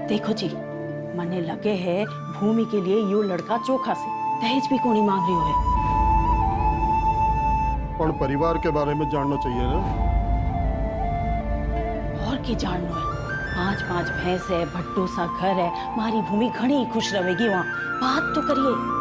देखो जी, मने लगे है भूमि के लिए यो लड़का चोखा से दहेज भी कोनी मांग रही है। पर परिवार के बारे में जानना चाहिए ना। और की जानना है, 5-5 भैंस है, भट्टो सा घर है, मारी भूमि घनी खुश रहेगी वहाँ। बात तो करिए।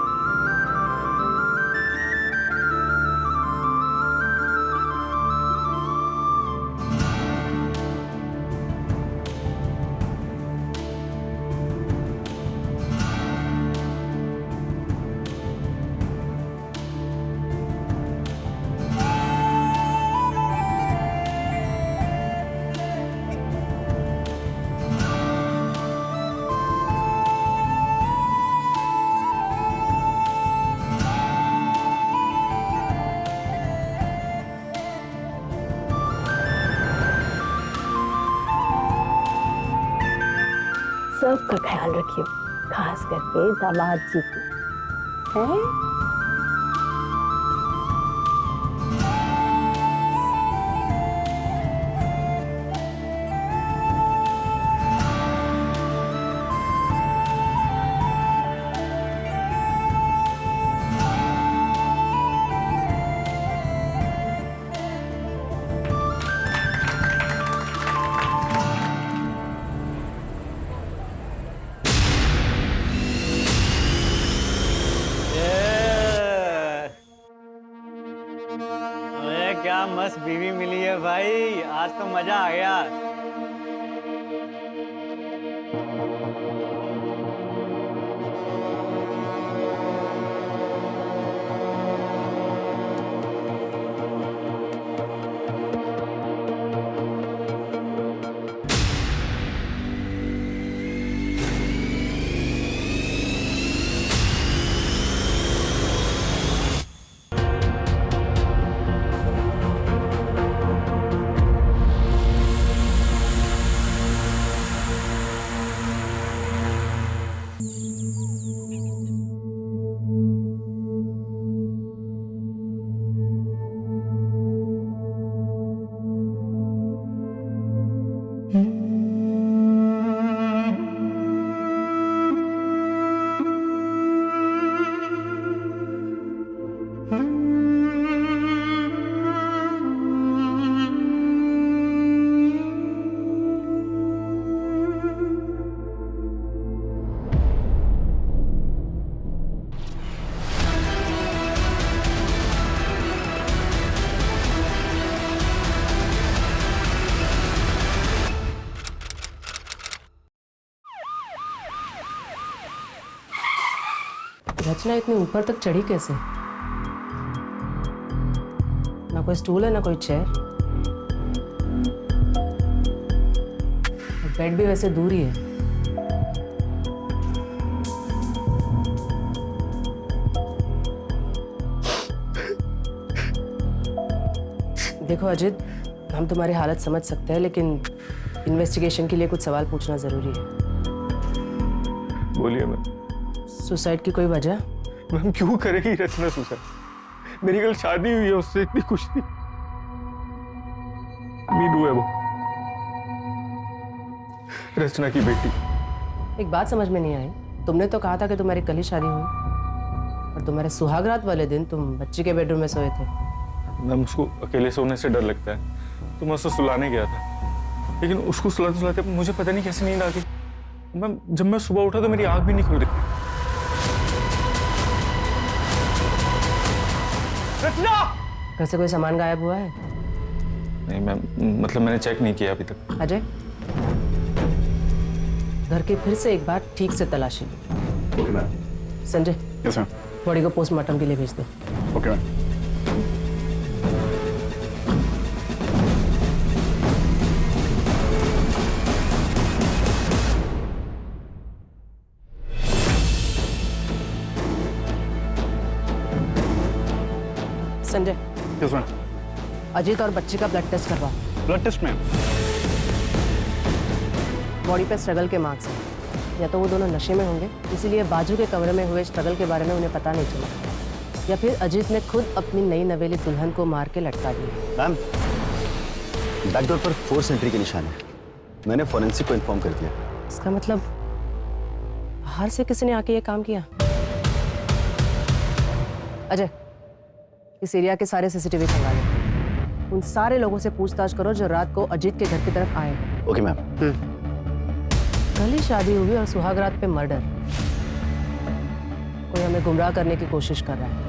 सबका ख्याल रखियो, खास करके दामाद जी की। हैं? क्या मस्त बीवी मिली है भाई, आज तो मजा आ गया। रचना इतने ऊपर तक चढ़ी कैसे? ना कोई स्टूल है ना कोई चेयर, बेड भी वैसे दूर ही है। देखो अजित, हम तुम्हारी हालत समझ सकते हैं, लेकिन इन्वेस्टिगेशन के लिए कुछ सवाल पूछना जरूरी है। बोलिए मैम। सुसाइड की कोई वजह? मैम क्यों करेगी रचना सुसाइड? मेरी कल शादी हुई है उससे, इतनी खुश थी। नीडू है वो, रचना की बेटी। एक बात समझ में नहीं आई, तुमने तो कहा था कि तुम्हारी कल ही शादी हुई, और तुम्हारे सुहागरात वाले दिन तुम बच्ची के बेडरूम में सोए थे। मैम उसको अकेले सोने से डर लगता है, तो मैं उसको सुलाने गया था, लेकिन उसको सुलाते सुलाते मुझे पता नहीं कैसे नींद आ गई। मैम जब मैं सुबह उठा तो मेरी आंख भी नहीं खुल रही। रचना! घर से कोई सामान गायब हुआ है? नहीं मैम, मतलब मैंने चेक नहीं किया अभी तक। अजय, घर की फिर से एक बार ठीक से तलाशी लो। Sanjay, yes ma'am. बॉडी को पोस्टमार्टम के लिए भेज दो। Okay ma'am. Sanjay, yes ma'am. Ajit और बच्ची का ब्लड टेस्ट करवाओ। ब्लड टेस्ट में बॉडी पे स्ट्रगल के मार्क्स हैं। या तो वो दोनों नशे में होंगे, इसीलिए बाजू के कमरे में हुए स्ट्रगल के बारे में उन्हें पता नहीं चला, या फिर अजीत ने खुद अपनी नई नवेली दुल्हन को मार के लटका दिया। मैम, बैकडोर पर फोर्स एंट्री के निशान है। मैंने फॉरेंसिक को इन्फॉर्म कर दिया। इसका मतलब बाहर से किसी ने आके ये काम किया। अजय, इस एरिया के सारे सीसीटीवी खंगाल लो। उन सारे लोगों से पूछताछ करो जो रात को अजीत के घर की तरफ आए। Okay ma'am. कल ही शादी हुई और सुहागरात पे मर्डर। कोई हमें गुमराह करने की कोशिश कर रहा है।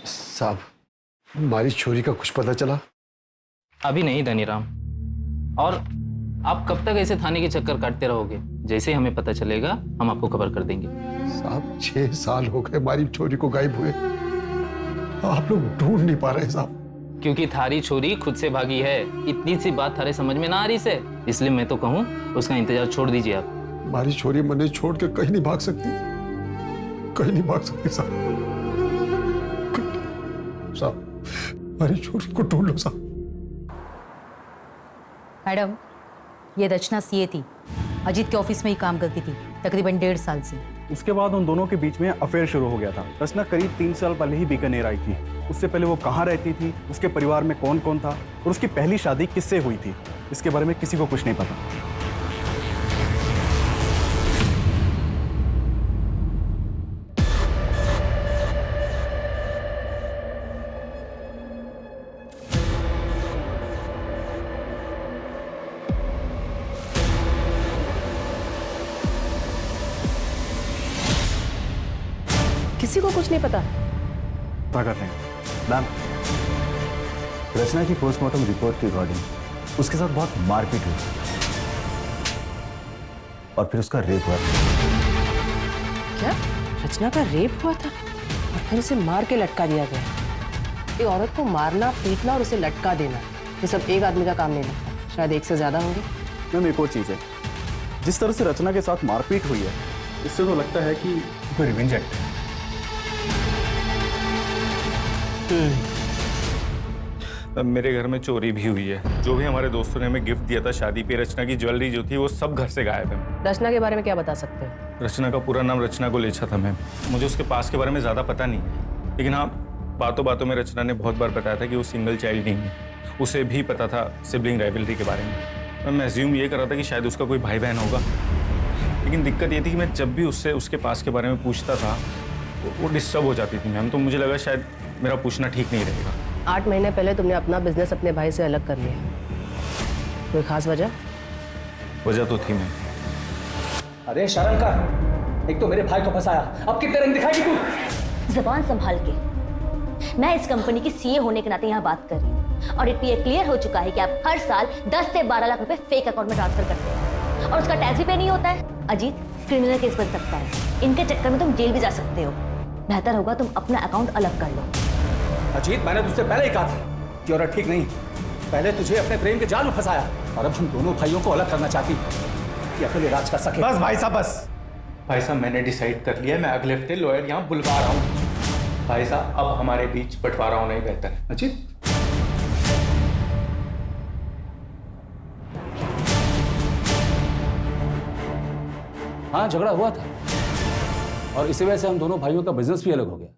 साहब, हमारी छोरी का कुछ पता चला? अभी नहीं धनीराम। और आप कब तक ऐसे थाने के चक्कर काटते रहोगे? जैसे ही हमें पता चलेगा हम आपको खबर कर देंगे। साहब, 6 साल हो गए हमारी छोरी को गायब हुए। आप लोग ढूंढ नहीं पा रहे साहब। क्योंकि थारी छोरी खुद से भागी है। इतनी सी बात थारे समझ में ना आ रही से, इसलिए मैं तो कहूँ उसका इंतजार छोड़ दीजिए आप। हमारी छोरी मने छोड़ के कहीं नहीं भाग सकती, कहीं नहीं भाग सकती साहब। साहब, हमारी छोरी को ढूंढ लो साहब। मैडम, ये रचना सीए थी। अजीत के ऑफिस में ही काम करती थी तकरीबन 1.5 साल से। उसके बाद उन दोनों के बीच में अफेयर शुरू हो गया था। रचना करीब 3 साल पहले ही बीकानेर आई थी। उससे पहले वो कहाँ रहती थी, उसके परिवार में कौन कौन था और उसकी पहली शादी किससे हुई थी, इसके बारे में किसी को कुछ नहीं पता। किसी को कुछ नहीं पता। क्या कर रहे हैं? मैम, रचना की पोस्टमार्टम रिपोर्ट के अकॉर्डिंग उसके साथ बहुत मारपीट हुई और फिर उसका रेप हुआ। क्या रचना का रेप हुआ था और फिर उसे मार के लटका दिया गया? एक औरत को मारना, पीटना और उसे लटका देना, ये सब एक आदमी का काम नहीं लगता। शायद एक से ज्यादा होंगे। मैम, एक और चीज़ है, जिस तरह से रचना के साथ मारपीट हुई है, इससे तो लगता है कि कोई रिवेंज एक्ट है। मेरे घर में चोरी भी हुई है। जो भी हमारे दोस्तों ने हमें गिफ्ट दिया था शादी पे, रचना की ज्वेलरी जो थी वो सब घर से गायब है। रचना के बारे में क्या बता सकते हैं? रचना का पूरा नाम रचना गोलेछा था मैम। मुझे उसके पास के बारे में ज़्यादा पता नहीं है, लेकिन हाँ, बातों बातों में रचना ने बहुत बार बताया था कि वो सिंगल चाइल्ड नहीं है। उसे भी पता था सिबलिंग राइवलरी के बारे में। मैं एज्यूम ये कर रहा था कि शायद उसका कोई भाई बहन होगा, लेकिन दिक्कत ये थी कि मैं जब भी उससे उसके पास के बारे में पूछता था वो डिस्टर्ब हो जाती थी मैम। तो मुझे लगा शायद मेरा पूछना ठीक नहीं रहेगा। 8 महीने पहले तुमने अपना बिजनेस अपने भाई से अलग कर लिया, कोई खास वजह? वजह तो थी मैम। अरे शर्म कर, एक तो मेरे भाई को फंसाया, अब कितने रंग दिखाएगी तू? जबान संभाल के। मैं इस कंपनी की सीए होने के नाते यहाँ बात कर रही हूँ और ये क्लियर हो चुका है कि आप हर साल 10 से 12 लाख रुपए फेक अकाउंट में ट्रांसफर करते हैं और उसका टैक्स भी पे नहीं होता है। अजीत, क्रिमिनल केस बन सकता है। इनके चक्कर में तुम जेल भी जा सकते हो। बेहतर होगा तुम अपना अकाउंट अलग कर लो। अजीत, मैंने तुझसे पहले ही कहा था कि औरत ठीक नहीं। पहले तुझे अपने प्रेम के जाल में फंसाया और अब हम दोनों भाइयों को अलग करना चाहती कि अकेले राज कर सके। बस भाई साहब, बस। भाई साहब, मैंने डिसाइड कर लिया है, मैं अगले हफ्ते लॉयर यहाँ बुलवा रहा हूँ। भाई साहब, अब हमारे बीच बंटवारा होना ही बेहतर है। अजीत, हाँ, झगड़ा हुआ था और इसी वजह से हम दोनों भाइयों का बिजनेस भी अलग हो गया,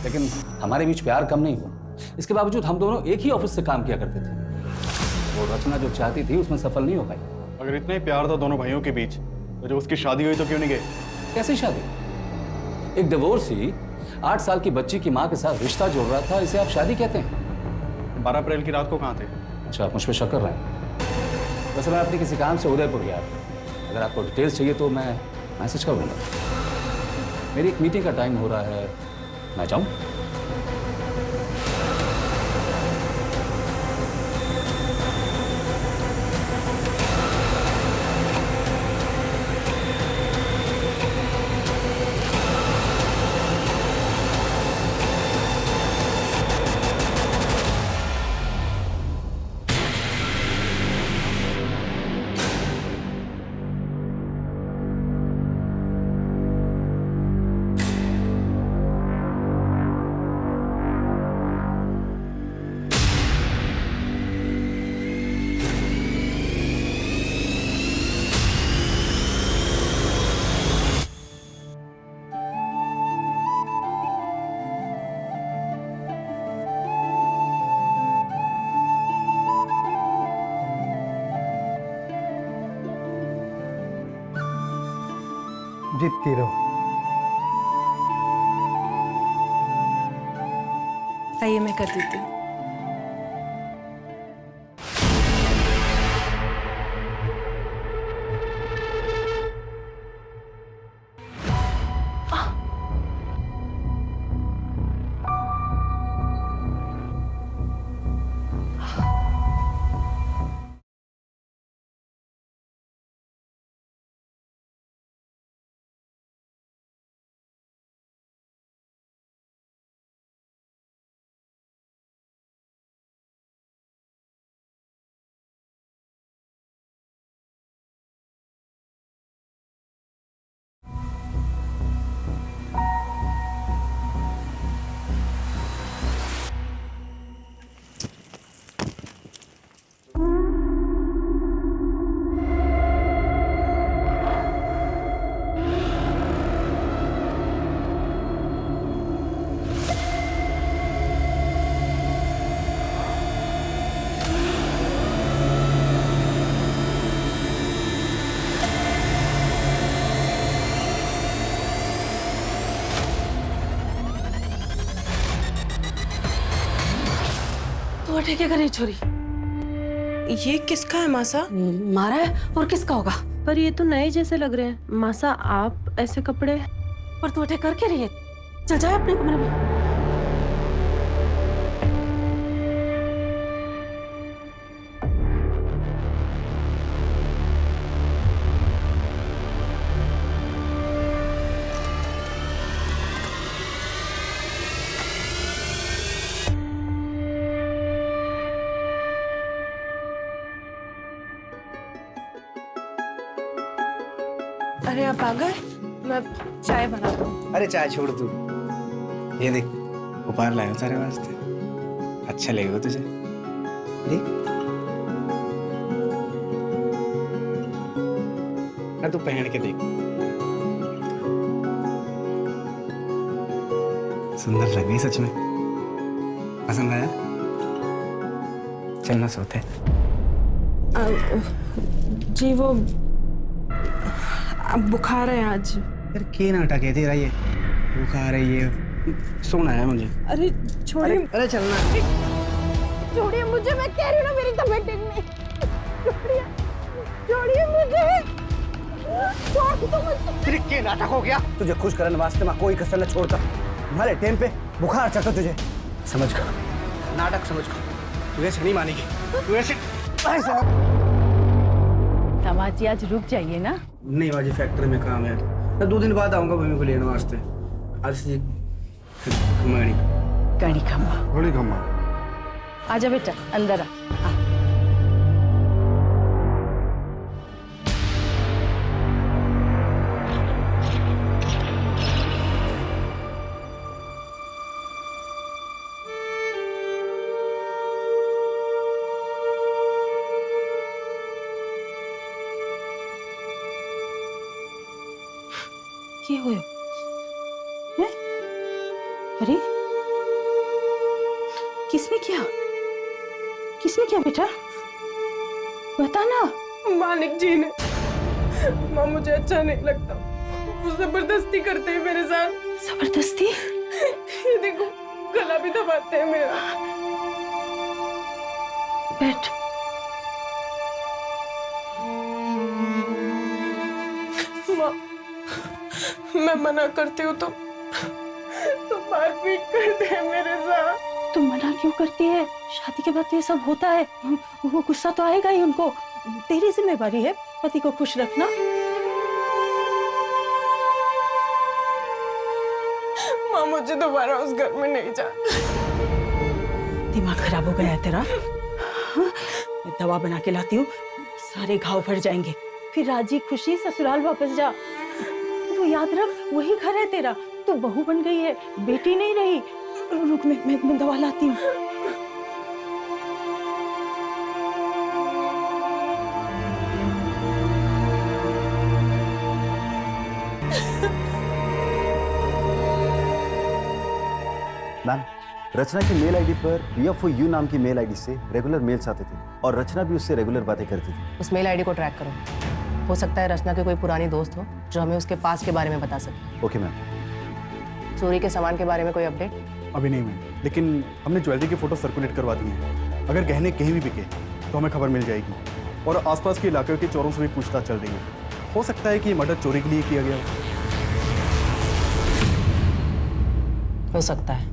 लेकिन हमारे बीच प्यार कम नहीं हुआ। इसके बावजूद हम दोनों एक ही ऑफिस से काम किया करते थे। वो रचना जो चाहती थी उसमें सफल नहीं हो पाई। अगर इतना ही प्यार था दोनों भाइयों के बीच, तो जब उसकी शादी हुई तो क्यों नहीं गए? कैसी शादी? एक डिवोर्सी 8 साल की बच्ची की माँ के साथ रिश्ता जोड़ रहा था, इसे आप शादी कहते हैं? 12 अप्रैल की रात को कहाँ थे? अच्छा, आप मुझ पर शक कर रहे हैं? वैसे मैं अपने किसी काम से उदयपुर गया था। अगर आपको डिटेल्स चाहिए तो मैं मैसेज कर दूंगा। मेरी एक मीटिंग का टाइम हो रहा है, मैं जाऊं? जीतती रहो। आइए मैं कर देती हूँ। तो क्या करे छोरी? ये किसका है मासा? मारा है और किसका होगा? पर ये तो नए जैसे लग रहे हैं। मासा आप ऐसे कपड़े? पर तू अटैक करके रही है। चल जाए अपने कमरे में। अरे आप आ गए? मैं चाय बनाता हूँ। अरे चाय छोड़ तू, ये देख उपहार लाया तेरे वास्ते, अच्छा लगेगा तुझे। देख ना, तू पहन के देख, सुंदर लग गई सच में। पसंद आया? चलना सोते। जी वो अब बुखार है आज। यार के नाटक है तेरा ये, बुखार है ये, सोना है मुझे। अरे छोड़िए। अरे चलना, छोड़िए मुझे, मैं कह रही हूँ ना मेरी तबीयत ठीक नहीं। छोड़िए, छोड़िए मुझे, छोड़ दो मुझे। फिर के नाटक हो गया? तुझे खुश करने वास्ते मैं कोई कसर न छोड़ता। तुम्हारे टाइम पे बुखार चढ़ता तुझे, समझ कर नाटक समझ कर। तू ऐसे नहीं मानेगी, तू ऐसे दामाद जी आज रुक जाइए ना। नहीं बाजी, फैक्ट्री में काम है, मैं 2 दिन बाद आऊंगा भूमि को लेने वास्ते। आज से कमाड़ी कड़ी खम्मा, बड़ी खम्मा। आजा बेटा अंदर आ। क्या हुआ? हैं? अरे किसने किया? किसने किया बेटा? बता ना। मालिक जी ने। माँ मुझे अच्छा नहीं लगता, वो जबरदस्ती करते हैं मेरे साथ। जबरदस्ती? ये देखो गला भी दबाते हैं मेरा। बैठ। माँ मैं मना करती हूँ तो मारपीट करते हैं मेरे साथ। तुम मना क्यों करती है? शादी के बाद तो ये सब होता है, वो गुस्सा तो आएगा ही उनको। तेरी जिम्मेवारी है पति को खुश रखना। माँ मुझे दोबारा उस घर में नहीं जाना। दिमाग खराब हो गया है तेरा? हाँ? मैं दवा बना के लाती हूँ, सारे घाव भर जाएंगे। फिर राजी खुशी ससुराल वापस जा। तो याद रख वही घर है तेरा। तू बहू बन गई है, बेटी नहीं रही। रुक मैं दवा लाती हूँ। मैम, रचना की मेल आईडी पर PFOU नाम की मेल आईडी से रेगुलर मेल्स आते थे और रचना भी उससे रेगुलर बातें करती थी। उस मेल आईडी को ट्रैक करो। हो सकता है रचना के कोई पुरानी दोस्त हो जो हमें उसके पास के बारे में बता सके। Okay ma'am. चोरी के सामान के बारे में कोई अपडेट? अभी नहीं मैम, लेकिन हमने ज्वेलरी की फोटो सर्कुलेट करवा दी है। अगर गहने कहीं भी बिके तो हमें खबर मिल जाएगी। और आसपास के इलाके के चोरों से भी पूछताछ चल रही है। हो सकता है कि मर्डर चोरी के लिए किया गया हो सकता है।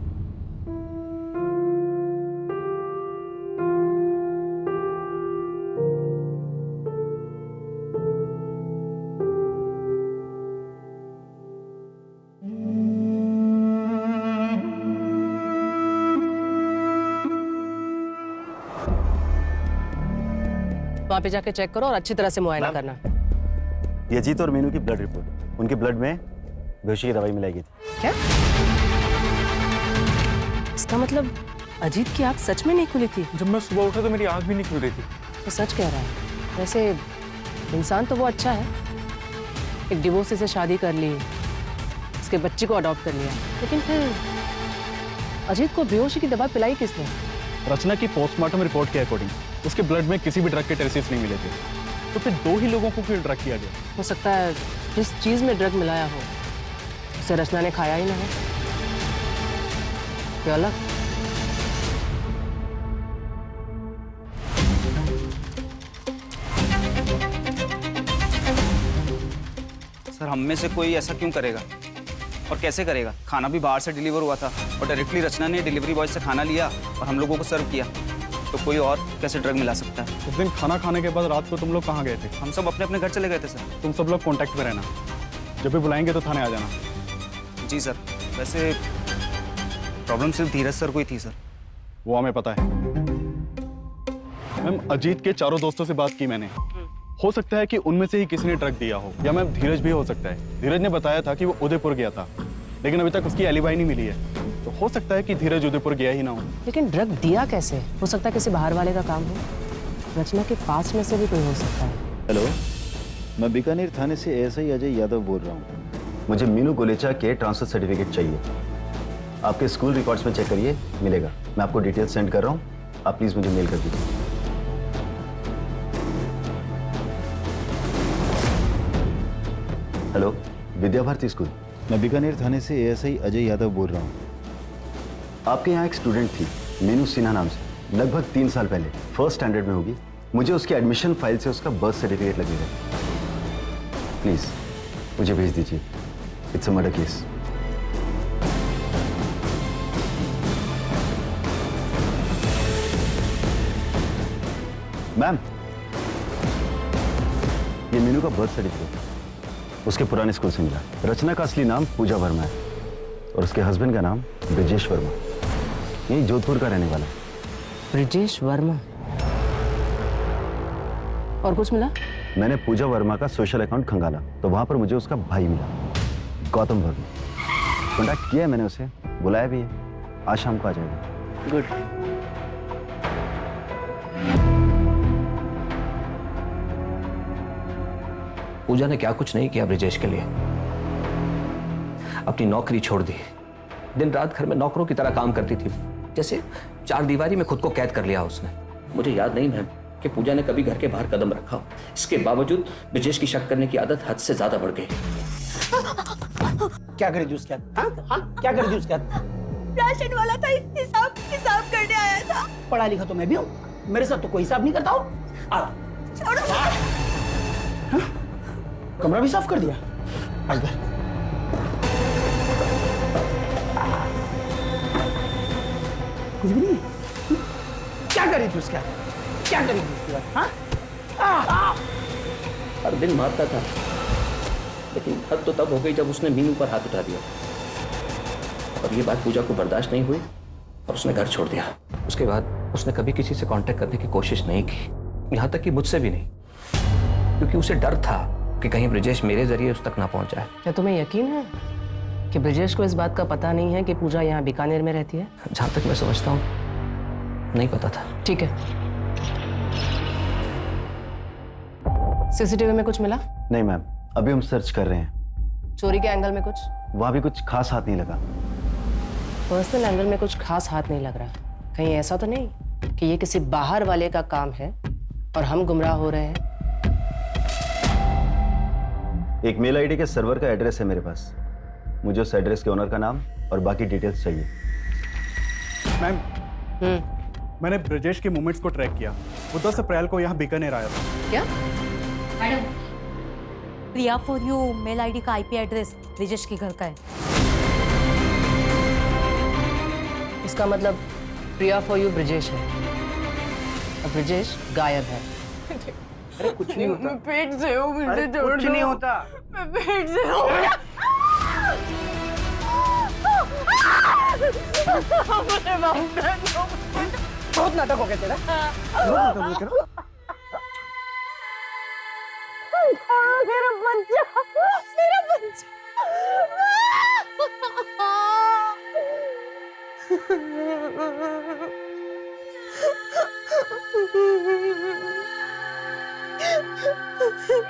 वहां पे जाके चेक करो और अच्छी तरह से मुआयना करना। ये अजीत और मीनू की ब्लड रिपोर्ट, उनके ब्लड में बेहोशी की दवाई मिलाई गई थी। क्या? इसका मतलब अजीत की आंख सच में नहीं खुली थी? जब मैं सुबह उठा तो मेरी आंख भी नहीं खुल रही थी। वो सच कह रहा है। वैसे इंसान तो वो अच्छा है, एक डिवोर्सी से शादी कर ली, उसके बच्चे को अडॉप्ट कर लिया, लेकिन फिर अजीत को बेहोशी की दवा पिलाई किसने? रचना की पोस्टमार्टम रिपोर्ट के अकॉर्डिंग उसके ब्लड में किसी भी ड्रग के ट्रेसेस नहीं मिले थे। तो फिर 2 ही लोगों को क्यों ड्रग किया गया? हो सकता है जिस चीज में ड्रग मिलाया हो उसे रचना ने खाया ही ना हो। क्या अलग? सर हम में से कोई ऐसा क्यों करेगा और कैसे करेगा? खाना भी बाहर से डिलीवर हुआ था और डायरेक्टली रचना ने डिलीवरी बॉय से खाना लिया और हम लोगों को सर्व किया, तो कोई और कैसे ड्रग मिला सकता है? उस दिन खाना खाने के बाद रात को तुम लोग कहाँ गए थे? हम सब अपने अपने घर चले गए थे सर। तुम सब लोग कांटेक्ट में रहना, जब भी बुलाएंगे तो थाने आ जाना। जी सर। वैसे प्रॉब्लम सिर्फ धीरज सर को ही थी सर। वो हमें पता है मैम। अजीत के चारों दोस्तों से बात की मैंने। हो सकता है कि उनमें से ही किसी ने ड्रग दिया हो, या मैम धीरज भी हो सकता है। धीरज ने बताया था कि वो उदयपुर गया था, लेकिन अभी तक उसकी एलिबाई नहीं मिली है। तो हो सकता है कि धीरज उदयपुर गया ही ना हो। लेकिन ड्रग दिया कैसे? हो सकता है किसी बाहर वाले का काम हो। रचना के पास में से भी कोई हो सकता है। हेलो, मैं बीकानेर थाने से एएसआई अजय यादव बोल रहा हूँ। मुझे मीनू गोलेचा के ट्रांसफर सर्टिफिकेट चाहिए। आपके स्कूल रिकॉर्ड्स में चेक करिए, मिलेगा। मैं आपको डिटेल्स सेंड कर रहा हूँ, आप प्लीज़ मुझे मेल कर दीजिए। Hello, Vidya Bharati school. मैं बीकानेर थाने से एएसआई अजय यादव बोल रहा हूँ। आपके यहाँ एक स्टूडेंट थी मीनू सिन्हा नाम से, लगभग 3 साल पहले, फर्स्ट स्टैंडर्ड में होगी। मुझे उसकी एडमिशन फाइल से उसका बर्थ सर्टिफिकेट लगेगा। प्लीज़ मुझे भेज दीजिए। It's a murder case. Ma'am, ये मीनू का बर्थ सर्टिफिकेट उसके पुराने स्कूल से मिला। रचना का असली नाम पूजा वर्मा है और उसके हस्बैंड का नाम ब्रिजेश वर्मा, यही जोधपुर का रहने वाला है। ब्रिजेश वर्मा। और कुछ मिला? मैंने पूजा वर्मा का सोशल अकाउंट खंगाला तो वहां पर मुझे उसका भाई मिला, गौतम वर्मा। कॉन्टैक्ट किया है मैंने उसे, बुलाया भी है। आज शाम को आ जाएगा। गुड। पूजा ने क्या कुछ नहीं किया ब्रिजेश के लिए। अपनी नौकरी छोड़ दी, दिन रात घर में नौकरों की तरह काम करती थी, जैसे 4 दीवारी में खुद को कैद कर लिया उसने। मुझे याद नहीं मैम कि पूजा ने कभी घर के बाहर कदम रखा हो। इसके बावजूद ब्रिजेश की शक करने की आदत हद से ज्यादा बढ़ गई। क्या करी थी उसके हाथ? हाँ? क्या करी थी उसके हाथ? राशन वाला था, हिसाब करने आया था। पढ़ा लिखा तो मैं भी हूँ, मेरे साथ तो कोई हिसाब नहीं करता हो। कमरा भी साफ कर दिया। कुछ भी नहीं। क्या करी थी उसके हाथ? क्या करी थी उसके हाथ? हाँ? हर दिन मारता था, लेकिन हद तो तब हो गई जब उसने मीनू पर हाथ उठा दिया। और ये बात पूजा को बर्दाश्त नहीं हुई और उसने घर छोड़ दिया। उसके बाद उसने कभी किसी से कांटेक्ट करने की कोशिश नहीं की, यहाँ तक कि मुझसे भी नहीं, क्योंकि उसे डर था कि कहीं ब्रिजेश मेरे जरिए उस तक ना पहुंच जाए। क्या तुम्हें यकीन है कि ब्रिजेश को इस बात का पता नहीं है कि पूजा यहाँ बीकानेर में रहती है? जहां तक मैं समझता हूँ नहीं पता था। ठीक है। सीसीटीवी में कुछ मिला? नहीं मैम, अभी हम सर्च कर रहे हैं। चोरी के एंगल में कुछ? वहां भी कुछ खास हाथ नहीं लगा। पर्सनल एंगल में कुछ खास हाथ नहीं लग रहा। कहीं ऐसा तो नहीं कि ये किसी बाहर वाले का काम है और हम गुमराह हो रहे हैं? एक मेल आईडी के सर्वर का एड्रेस है मेरे पास। मुझे उस एड्रेस के ओनर का नाम और बाकी डिटेल्स चाहिए। मैम, मैंने ब्रजेश के मूवमेंट्स को ट्रैक किया। वो 10 अप्रैल को यहाँ बीकानेर आया था। क्या? Madam, Priya for you mail ID का आईपी एड्रेस ब्रजेश के घर का है। इसका मतलब प्रिया फॉर यू ब्रजेश है और ब्रजेश गायब है। अरे कुछ नहीं होता। मैं पेट से हूँ, मुझे छोड़ दो। कुछ नहीं होता। मैं पेट से हूँ। बहुत नाटक हो गया तेरा। मेरा बच्चा, मेरा बच्चा।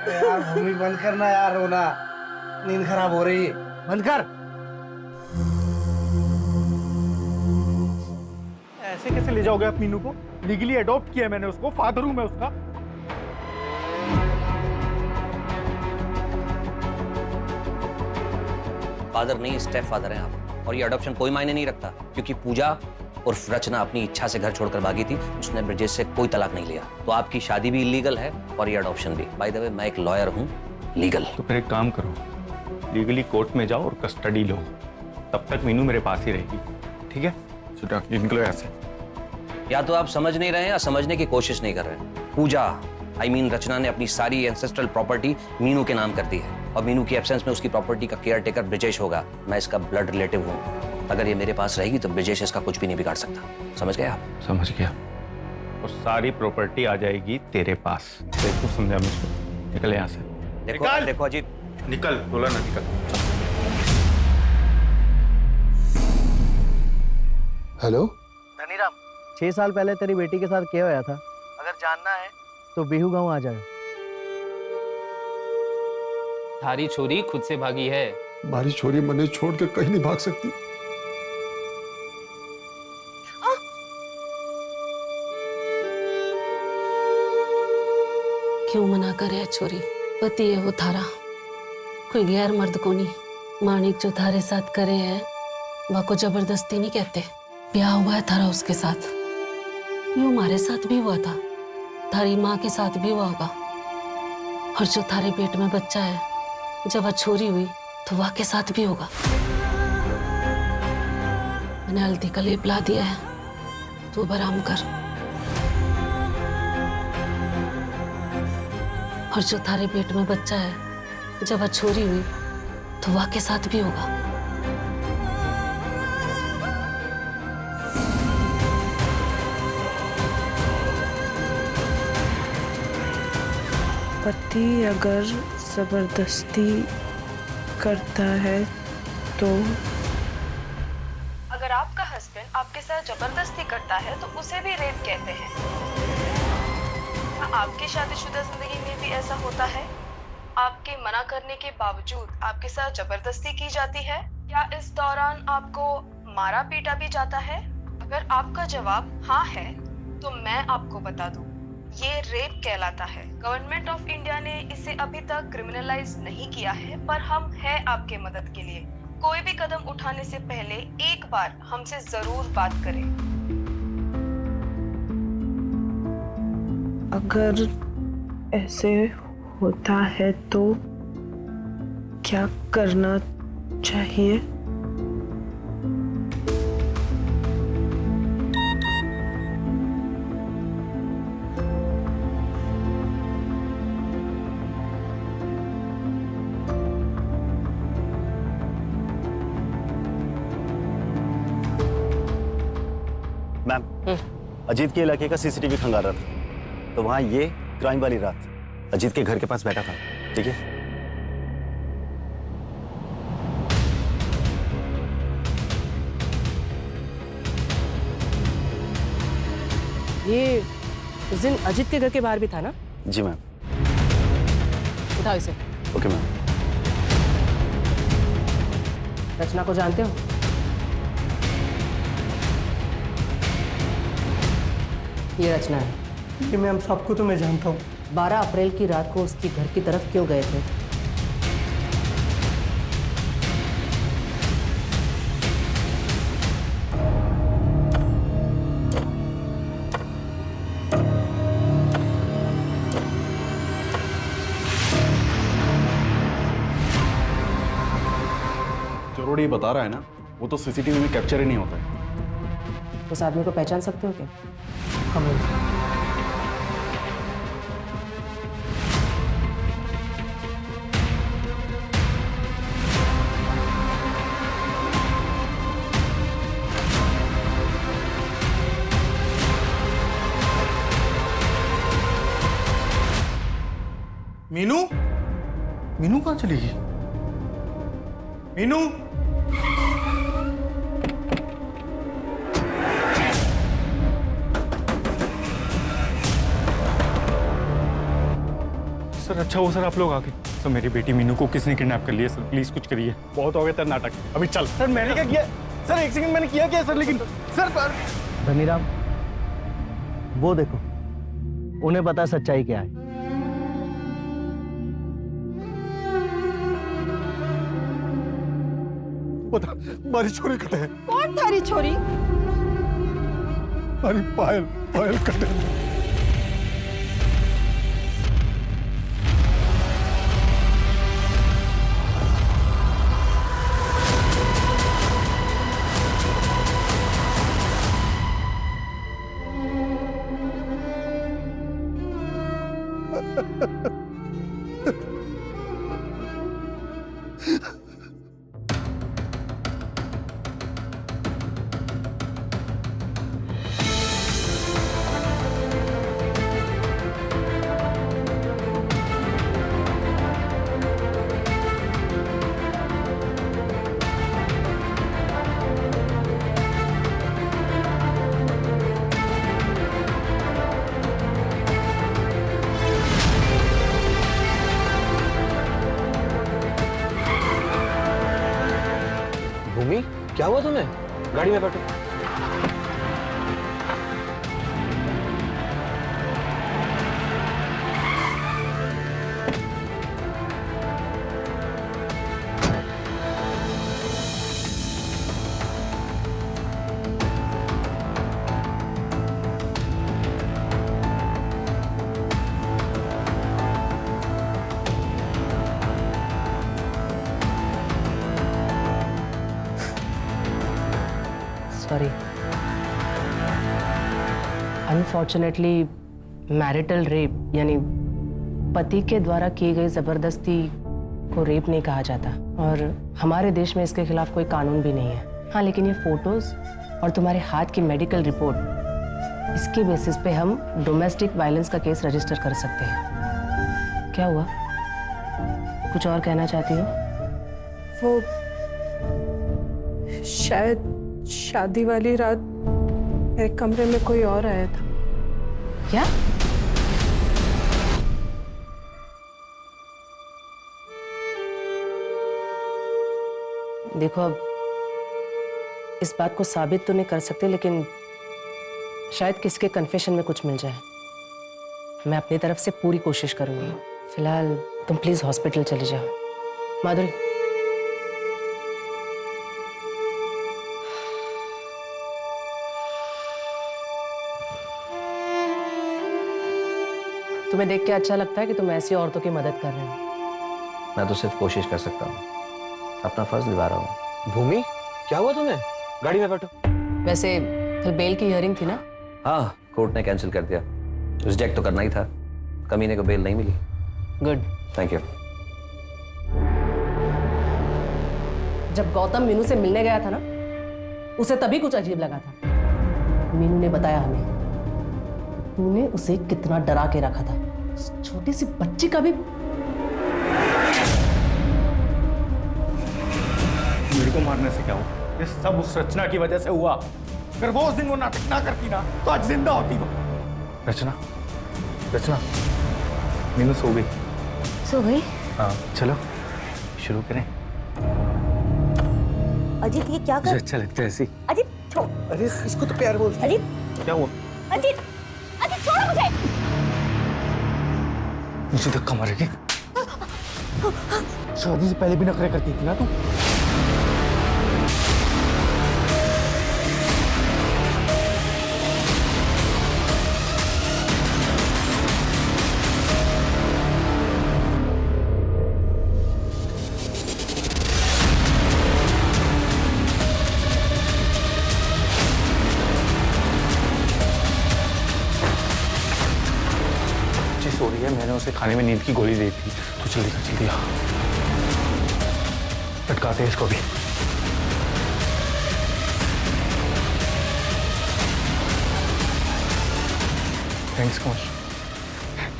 यार भूमि बंद करना यार, रोना, नींद खराब हो रही है, बंद कर। ऐसे कैसे ले जाओगे आप मीनू को? लीगली अडॉप्ट किया है मैंने उसको, फादर हूं मैं उसका। फादर नहीं, स्टेप फादर हैं आप। और ये अडॉप्शन कोई मायने नहीं रखता, क्योंकि पूजा और रचना अपनी इच्छा से घर छोड़कर भागी थी। उसने ब्रजेश से कोई तलाक नहीं लिया, तो आपकी शादी भी इलीगल है और ये अडॉप्शन भी। बाय द वे, मैं एक लॉयर हूँ, लीगल। तो फिर एक काम करो, लीगली कोर्ट में जाओ और कस्टडी लो। तब तक मीनू मेरे पास ही रहेगी, ठीक है? छुटा निकलो यहाँ से। या तो आप समझ नहीं रहे हैं या समझने की कोशिश नहीं कर रहे हैं। पूजा रचना ने अपनी सारी एंसेस्ट्रल प्रॉपर्टी मीनू के नाम कर दी है और मीनू की एब्सेंस में उसकी प्रॉपर्टी का केयर टेकर ब्रजेश होगा। मैं इसका ब्लड रिलेटिव हूँ। अगर ये मेरे पास रहेगी तो ब्रजेश इसका कुछ भी नहीं बिगाड़ सकता। समझ गए आप? समझ गया। और सारी प्रॉपर्टी आ जाएगी तेरे पास। देखो, समझा मुझको। निकल यहाँ से। देखो अजीत, निकल, बोला ना निकल। हेलो धनीराम, 6 साल पहले तेरी बेटी के साथ क्या होया था? अगर जानना है तो बिहू गांव आ जाए। थारी छोरी खुद से भागी है। हमारी छोरी मने छोड़ के कहीं नहीं भाग सकती। क्यों मना करे छोरी? पति है वो थारा, कोई गैर मर्द को नहीं। मानिक जो थारे साथ करे है वह को जबरदस्ती नहीं कहते। ब्याह हुआ है थारा उसके साथ, यूं हमारे साथ भी हुआ था, थारी माँ के साथ भी हुआ होगा। और जो थारे पेट में बच्चा है, जब वह छोरी हुई तो वह के साथ भी होगा। मैंने हल्दी का लेप ला दिया है, तू अब आराम कर। और जो थारे पेट में बच्चा है, जब वह छोरी हुई तो वह के साथ भी होगा। पति अगर जबरदस्ती करता है तो? अगर आपका हस्बैंड आपके साथ जबरदस्ती करता है तो उसे भी रेप कहते हैं। क्या आपकी शादीशुदा जिंदगी में भी ऐसा होता है? आपके मना करने के बावजूद आपके साथ जबरदस्ती की जाती है? क्या इस दौरान आपको मारा पीटा भी जाता है? अगर आपका जवाब हाँ है तो मैं आपको बता दूं, ये रेप कहलाता है। गवर्नमेंट ऑफ इंडिया ने इसे अभी तक क्रिमिनलाइज नहीं किया है, पर हम हैं आपके मदद के लिए। कोई भी कदम उठाने से पहले एक बार हमसे जरूर बात करें। अगर ऐसे होता है तो क्या करना चाहिए? मैम, अजीत के इलाके का सीसीटीवी खंगाल रहा था, तो वहां ये क्राइम वाली रात अजीत के घर के पास बैठा था। ठीक है? ये उस दिन अजीत के घर के बाहर भी था ना? जी मैम। उठाओ इसे। Okay ma'am. रचना को जानते हो? ये रचना है। जी मैम, सबको तो मैं जानता हूँ। 12 अप्रैल की रात को उसके घर की तरफ क्यों गए थे? ये बता रहा है ना, वो तो सीसीटीवी में कैप्चर ही नहीं होता है। उस आदमी को पहचान सकते हो क्या? मीनू, मीनू कहाँ चली गई? मीनू, सर अच्छा हो सर आप लोग आ गए। सर मेरी बेटी मीनू को किसने किडनैप कर लिया सर, प्लीज कुछ करिए। बहुत हो गए तेरा नाटक, अभी चल। सर मैंने क्या किया सर? एक सेकंड, मैंने किया क्या सर? लेकिन सर धनीराम, वो देखो, उन्हें पता सच्चाई क्या है। बता, हमारी छोरी कटे है। कौन थारी छोरी? अरे पायल, पायल कटे। भूमि, क्या हुआ तुम्हें? गाड़ी में बैठो। सॉरी, अनफॉर्चुनेटली मैरिटल रेप यानी पति के द्वारा की गई जबरदस्ती को रेप नहीं कहा जाता और हमारे देश में इसके खिलाफ कोई कानून भी नहीं है। हाँ, लेकिन ये फोटोज और तुम्हारे हाथ की मेडिकल रिपोर्ट, इसके बेसिस पे हम डोमेस्टिक वायलेंस का केस रजिस्टर कर सकते हैं। क्या हुआ, कुछ और कहना चाहती हो? वो शायद शादी वाली रात मेरे कमरे में कोई और आया था। क्या? देखो, अब इस बात को साबित तो नहीं कर सकते, लेकिन शायद किसके कन्फेशन में कुछ मिल जाए। मैं अपनी तरफ से पूरी कोशिश करूंगी। फिलहाल तुम प्लीज हॉस्पिटल चले जाओ। माधुरी, तुम्हें देख के अच्छा लगता है कि तुम ऐसी औरतों की मदद कर रहे हो। मैं तो सिर्फ कोशिश कर सकता हूँ, अपना फर्ज निभा रहा हूँ। भूमि, क्या हुआ तुम्हें? गाड़ी में बैठो। वैसे कल बेल की हियरिंग थी ना? हाँ, कोर्ट ने कैंसिल कर दिया। रिजेक्ट तो करना ही था, कमीने को बेल नहीं मिली। Good, thank you. जब गौतम मीनू से मिलने गया था ना, उसे तभी कुछ अजीब लगा था। मीनू ने बताया हमें, तूने उसे कितना डरा के रखा था। उस छोटी सी बच्ची का भी। मेरे को मारने से क्या हुआ? ये सब उस रचना की वजह से हुआ। अगर वो उस दिन वो नाटक ना करती ना, तो आज जिंदा होती वो। रचना, रचना, मीनू सो गई। सो गई? हाँ, चलो शुरू करें। अजीत, ये क्या कर? मुझे अच्छा लगता है ऐसी। अजीत छोड़। अरे इसको तो प्यार बोलते हैं। अजीत, क्या हुआ? अजीत, अजीत छोड़ो मुझे। मुझे धक्का मारेगी? शादी से पहले भी नखरे करती थी ना तू। खुशी सो रही है, मैंने उसे खाने में नींद की गोली दी थी। तो जल्दी कर, जल्दी आ, लटकाते हैं इसको भी। थैंक्स कमल,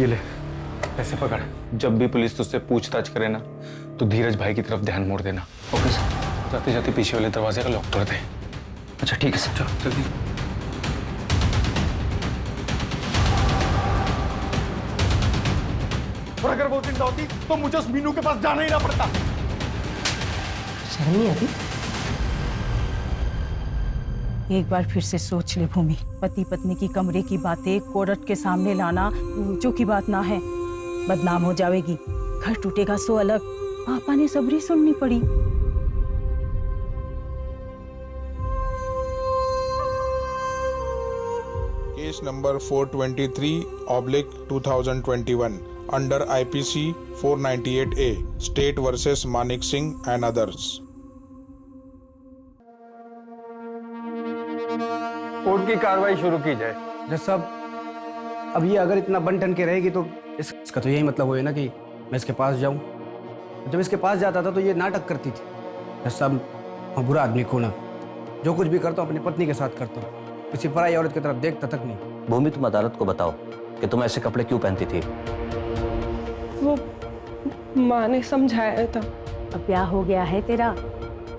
ये ले ऐसे पकड़। जब भी पुलिस तुझसे पूछताछ करे ना तो धीरज भाई की तरफ ध्यान मोड़ देना। Okay sir. जाते जाते पीछे वाले दरवाजे का लॉक तोड़ दे। अच्छा ठीक है सर। चलो जल्दी। और अगर वो जिंदा होती तो मुझे उस मीनू के पास जाना ही ना पड़ता। शर्म नहीं आती? एक बार फिर से सोच ले भूमि, पति पत्नी की कमरे की बातें कोर्ट के सामने लाना जो की बात ना है। बदनाम हो जाएगी, घर टूटेगा सो अलग। पापा ने सबरी सुननी पड़ी। Case number 423/2021 under IPC 498A state versus Manik Singh and others. Court की कार्रवाई शुरू की जाए। जज साहब, अब ये अगर इतना बन ठन के रहेगी तो इसका तो यही मतलब हुआ ना कि मैं इसके पास जाऊं। जब इसके पास जाता था तो ये नाटक करती थी। जज साहब, मैं बुरा आदमी को ना, जो कुछ भी करता हूँ अपनी पत्नी के साथ करता हूँ, किसी पराई औरत की तरफ देखता तक नहीं। भूमि, तुम अदालत को बताओ कि तुम ऐसे कपड़े क्यों पहनती थी। वो माँ ने समझाया था। अब ब्याह हो गया है तेरा,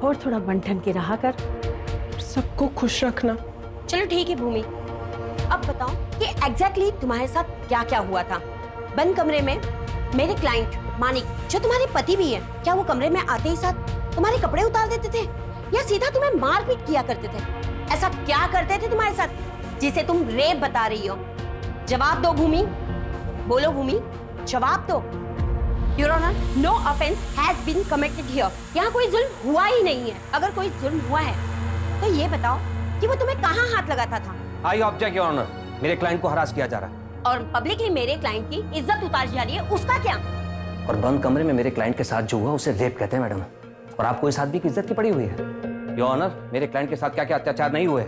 और थोड़ा बंठन के रहा कर। सबको खुश रखना। चलो ठीक है भूमि, अब बताओ कि एग्जैक्टली तुम्हारे साथ क्या क्या हुआ था। बंद कमरे में मेरे क्लाइंट मानिक, जो तुम्हारे पति भी है, क्या वो कमरे में आते ही साथ तुम्हारे कपड़े उतार देते थे या सीधा तुम्हें मारपीट किया करते थे? ऐसा क्या करते थे तुम्हारे साथ जिसे तुम रेप बता रही हो? जवाब दो भूमि, बोलो भूमि, जवाब दो। Your Honor, no offense has been committed here. यहाँ कोई जुल्म हुआ ही नहीं है। अगर कोई जुल्म हुआ है तो ये बताओ कि वो तुम्हें कहाँ हाथ लगाता था? आई ऑब्जेक्ट योर ऑनर, मेरे क्लाइंट को हरास किया जा रहा है। और पब्लिकली मेरे क्लाइंट की इज्जत उतारी जा रही है, उसका क्या? और बंद कमरे में मेरे क्लाइंट के साथ जो हुआ उसे रेप कहते हैं मैडम। और आपको इस आदमी की इज्जत की पड़ी हुई है। योर ऑनर, मेरे क्लाइंट के साथ क्या क्या अत्याचार नहीं हुए।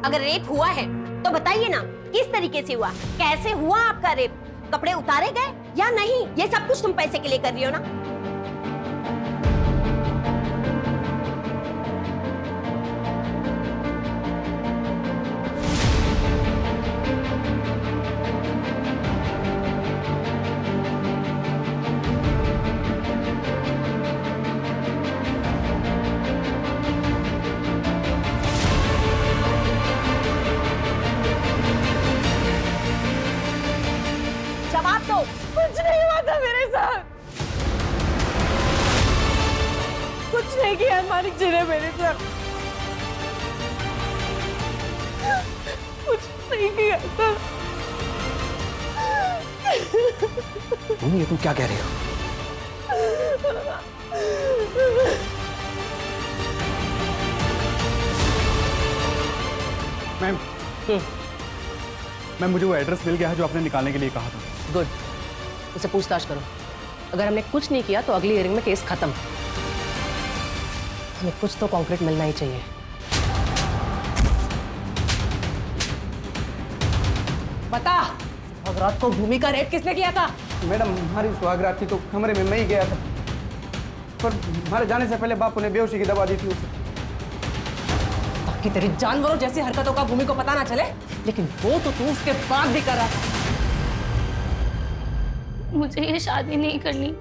अगर रेप हुआ है तो बताइए ना, किस तरीके से हुआ, कैसे हुआ आपका रेप? कपड़े उतारे गए या नहीं? ये सब कुछ तुम पैसे के लिए कर रही हो ना? कुछ नहीं हुआ था मेरे साथ, कुछ नहीं किया मानिक जी ने मेरे साथ, कुछ नहीं किया था। भूमि, ये तुम क्या कह रही हो? मैम, मैम मुझे वो एड्रेस मिल गया है जो आपने निकालने के लिए कहा था। गुड, उसे पूछताछ करो। अगर हमने कुछ नहीं किया तो अगली हियरिंग में केस खत्म। हमें कुछ तो कॉन्क्रीट मिलना ही चाहिए। बता, सुहागरात को भूमि का रेप किसने किया था? मैडम, हमारी सुहागरात थी तो कमरे में मैं ही गया था, पर हमारे जाने से पहले बापू ने बेहोशी की दवा दी थी उसे। ताकि तेरी जानवरों जैसी हरकतों का भूमि को पता ना चले, लेकिन वो तो तू उसके बाद भी कर रहा था। मुझे ये शादी नहीं करनी,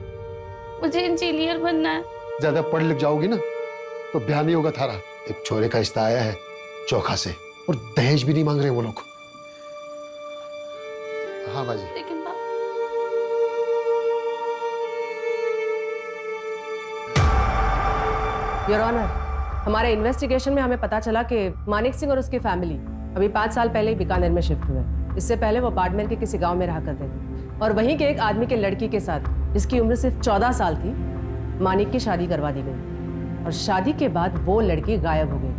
मुझे इंजीनियर बनना है। ज्यादा पढ़ लिख जाओगी ना तो ब्याह नहीं होगा थारा। एक छोरे का रिश्ता आया है चौखा से, और दहेज भी नहीं मांग रहे वो लोग। हाँ बाजी। लेकिन योर ऑनर, हमारे इन्वेस्टिगेशन में हमें पता चला कि मानिक सिंह और उसकी फैमिली अभी 5 साल पहले ही बीकानेर में शिफ्ट हुए। इससे पहले वो बाड़मेर के किसी गांव में रहा करते थे, और वहीं के एक आदमी के लड़की के साथ, जिसकी उम्र सिर्फ 14 साल थी, मानिक की शादी करवा दी गई। और शादी के बाद वो लड़की गायब हो गई,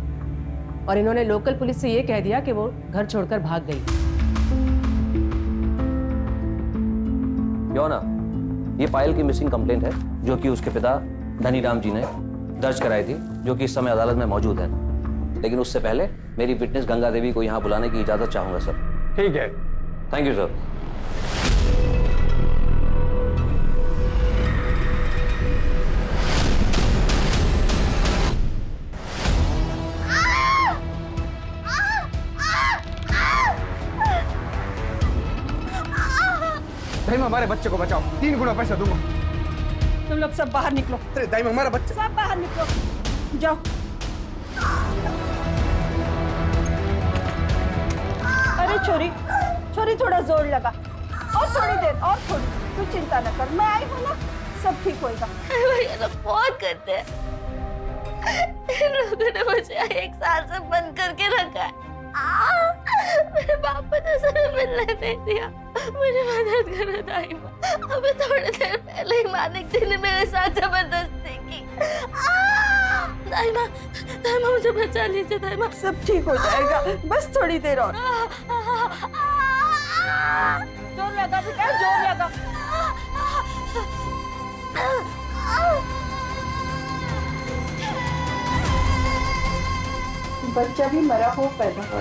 और इन्होंने लोकल पुलिस से ये कह दिया कि वो घर छोड़कर भाग गई। योना, ये पायल की मिसिंग कंप्लेंट है जो कि उसके पिता धनीराम जी ने दर्ज कराई थी, जो कि इस समय अदालत में मौजूद है। लेकिन उससे पहले मेरी विटनेस गंगा देवी को यहाँ बुलाने की इजाजत चाहूंगा सर। ठीक है। Thank you sir. दाई माँ हमारे बच्चे को बचाओ, 3 गुना पैसा दूंगा। तुम लोग सब बाहर निकलो। अरे दाई माँ हमारा बच्चा। सब बाहर निकलो, जाओ। अरे छोरी, छोरी थोड़ा जोर लगा, और थोड़ी देर, और थोड़ी। तू चिंता न कर, मैं आई हूँ ना, सब ठीक होएगा। भैया लोग बहुत करते हैं, इन लोगों ने मुझे 1 साल से बंद करके रखा है। मेरे बाप ने सर मिलने नहीं दिया, मुझे मदद करो दाई माँ। अभी थोड़ी देर पहले ही मानिक जी ने मेरे साथ जबरदस्ती की। दाई माँ मुझे बचा लीजिए दाई माँ। सब ठीक हो जाएगा, बस थोड़ी देर और। जोर लगा बेटा, जोर लगा। बच्चा भी मरा हो पैदा हो।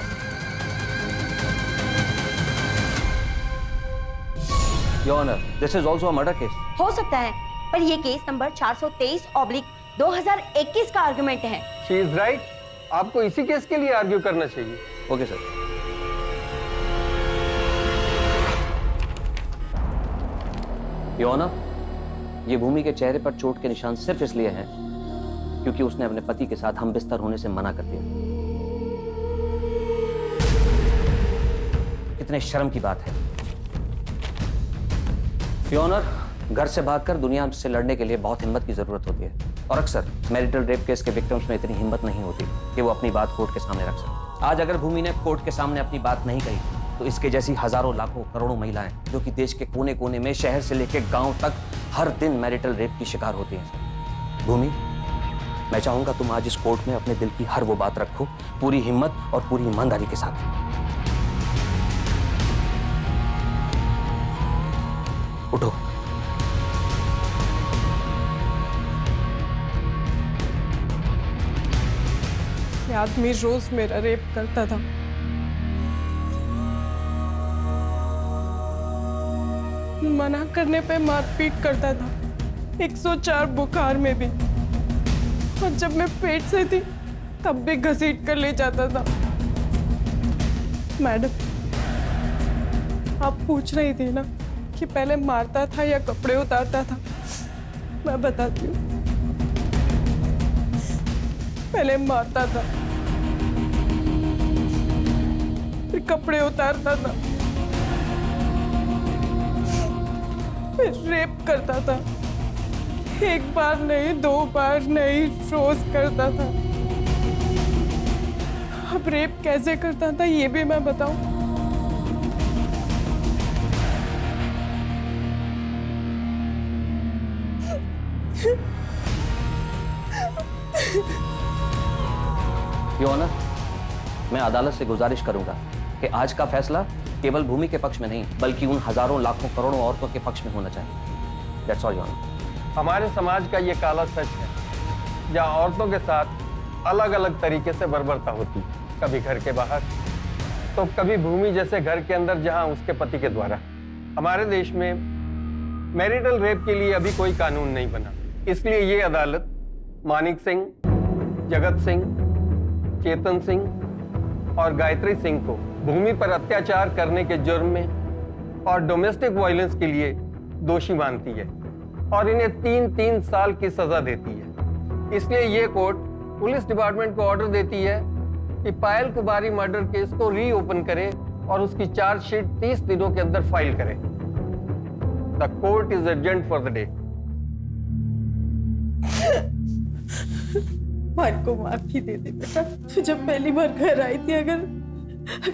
Your honour, this is also a murder case. हो सकता है, पर ये केस नंबर 423/2021 का आर्गुमेंट है। शी इज राइट, आपको इसी केस के लिए आर्ग्यू करना चाहिए। Okay sir. योर ऑनर, ये भूमि के चेहरे पर चोट के निशान सिर्फ इसलिए हैं क्योंकि उसने अपने पति के साथ हम बिस्तर होने से मना कर दिया। कितने शर्म की बात है। योर ऑनर, घर से भागकर दुनिया से लड़ने के लिए बहुत हिम्मत की जरूरत होती है, और अक्सर मैरिटल रेप केस के विक्टिम्स में इतनी हिम्मत नहीं होती कि वो अपनी बात कोर्ट के सामने रख सके। आज अगर भूमि ने कोर्ट के सामने अपनी बात नहीं कही तो इसके जैसी हजारों लाखों करोड़ों महिलाएं जो कि देश के कोने कोने में, शहर से लेकर गांव तक हर दिन मैरिटल रेप की शिकार होती हैं। भूमि, मैं चाहूंगा तुम आज इस कोर्ट में अपने दिल की हर वो बात रखो, पूरी हिम्मत और पूरी ईमानदारी के साथ। उठो। ये आदमी रोज मेरा रेप करता था। मना करने पे मारपीट करता था, 104 बुखार में भी, और जब मैं पेट से थी तब भी घसीट कर ले जाता था। मैडम, आप पूछ रही थी ना कि पहले मारता था या कपड़े उतारता था। मैं बताती हूँ, पहले मारता था, फिर कपड़े उतारता था, फिर रेप करता था। 1 बार नहीं, 2 बार नहीं, रोज करता था। अब रेप कैसे करता था ये भी मैं बताऊं? योर ऑनर, मैं अदालत से गुजारिश करूंगा कि आज का फैसला केवल भूमि के पक्ष में नहीं बल्कि उन हजारों लाखों करोड़ों औरतों के पक्ष में होना चाहिए। That's all your honour. हमारे समाज का ये काला सच है, जहाँ औरतों के साथ अलग अलग तरीके से बर्बरता होती, कभी घर के बाहर तो कभी भूमि जैसे घर के अंदर जहाँ उसके पति के द्वारा। हमारे देश में मैरिटल रेप के लिए अभी कोई कानून नहीं बना, इसलिए ये अदालत मानिक सिंह, जगत सिंह, चेतन सिंह और गायत्री सिंह को भूमि पर अत्याचार करने के जुर्म में और डोमेस्टिक वायलेंस के लिए दोषी मानती है और इन्हें 3-3 साल की सजा देती है। इसलिए ये कोर्ट पुलिस डिपार्टमेंट को ऑर्डर देती है कि पायल कुमारी मर्डर केस को रीओपन करे और उसकी चार्जशीट 30 दिनों के अंदर फाइल करे। The court is adjourned for the day. मान को माफी दे दे बेटा। तू जब पहली बार घर आई थी, अगर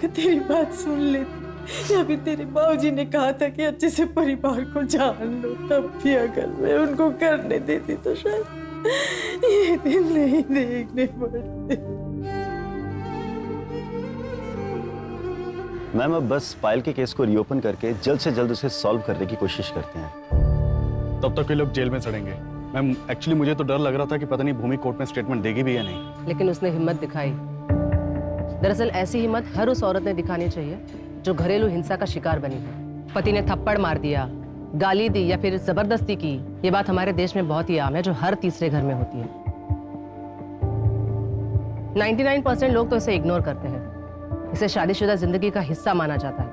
तेरी बात सुन लेती, या फिर तेरे बाबूजी ने कहा था कि अच्छे से परिवार को जान लो, तब भी अगर मैं उनको करने देती तो शायद ये दिन नहीं देखने पड़ते। मैम, अब बस पायल के केस को रीओपन करके जल्द से जल्द उसे सॉल्व करने की कोशिश करते हैं। तब तक ये लोग जेल में सड़ेंगे। मैम, एक्चुअली मुझे तो डर लग रहा था कि पता नहीं भूमि कोर्ट में स्टेटमेंट देगी भी या नहीं। लेकिन उसने हिम्मत दिखाई। दरअसल ऐसी हिम्मत हर उस औरत ने दिखानी चाहिए जो घरेलू हिंसा का शिकार बनी है। पति ने थप्पड़ मार दिया, गाली दी या फिर जबरदस्ती की, ये बात हमारे देश में बहुत ही आम है, जो हर तीसरे घर में होती है। 99% लोग तो इसे इग्नोर करते हैं। इसे शादीशुदा जिंदगी का हिस्सा माना जाता है।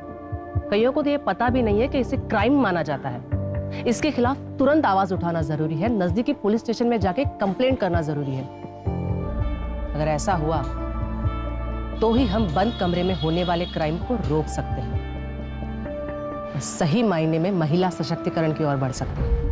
कईयों को तो ये पता भी नहीं है कि इसे क्राइम माना जाता है। इसके खिलाफ तुरंत आवाज उठाना जरूरी है, नजदीकी पुलिस स्टेशन में जाके कंप्लेंट करना जरूरी है। अगर ऐसा हुआ तो ही हम बंद कमरे में होने वाले क्राइम को रोक सकते हैं, सही मायने में महिला सशक्तिकरण की ओर बढ़ सकते हैं।